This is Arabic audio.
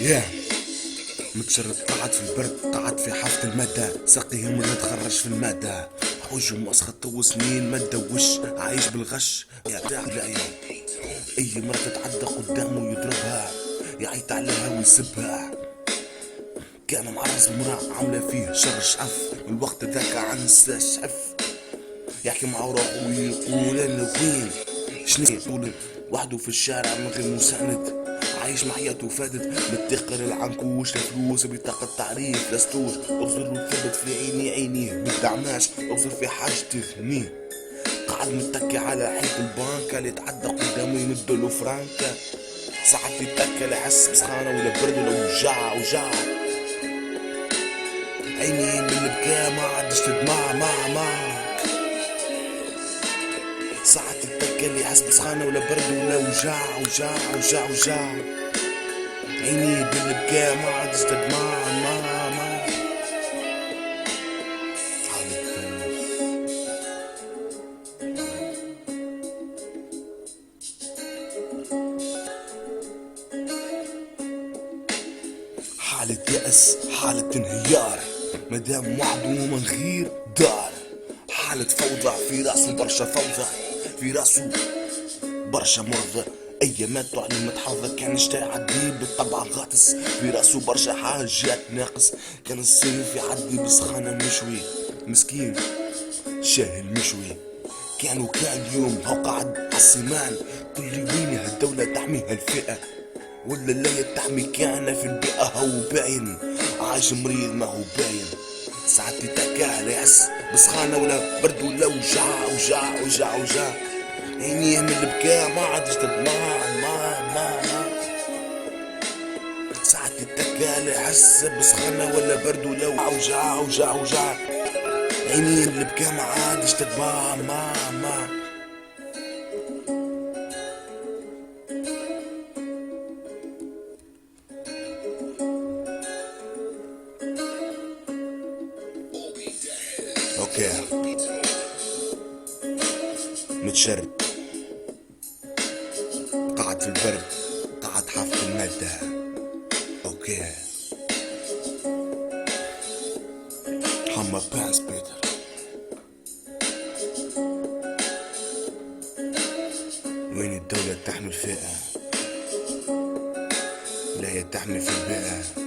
ياه متشرد قعد في البرد، قعد في حافة المادة، ساقيهم ولا تخرج في المادة، حوج ومسخط وسنين ما تدوش، عايش بالغش يا لا يا اي مرة تتعدى قدامه يضربها، يعيط عليها ويسبها. كان معرس بمرأة عاملة فيه شر شعف، الوقت ذاك عن شعف، يحكي مع روحه ويقول انا وين شنو طول وحده في الشارع من غير مساند، عايش مع حياته فادت متقر العنكوش، لفلوس بطاقة تعريف لستوش، ابصر وثبت في عيني عينيه متدعماش، ابصر في حاجة تغنيه، قاعد متكي على حيط البنكة اللي تعدى قدامه يمدله فرانكا، ساعات يتكى يحس بسخانة ولا برد ولا وجع عيني من البكاء ما عادش تدمع معك، ساعات التكة اللي يحس بسخانة ولا برد ولا وجع عيني بالبكاء ما عادش تدمع حالة يأس، حالة انهيار، مدام وحده من غير دار، حالة فوضى في راسه برشا فوضى، في راسه برشا مرضى، ايامات تعلم متحفظة كان يشتاي عدي بالطبع غاطس، في راسه برشا حاجات ناقص، كان السيف يعدي بسخانة مشوي، مسكين شاهل مشوي، كان اليوم هو قاعد عالسمان، كل وين هالدولة تحميها الفئة، ولا لا تحمي كان في البيئة هو باين، عايش مريض ما هو باين، ساعات يتكال يحس بسخانة ولا برد ولا وجع عينيه من البكاء ما عادش تدمع ساعات يتكال يحس بسخانة ولا برد ولا وجع عينيه من البكاء ما عادش تدمع اوكي متشرد قعد في البرد، قعد حافظ المادة. اوكي حمى باس بيتر، وين الدولة تحمي الفئة، لا هي تحمي في البيئة.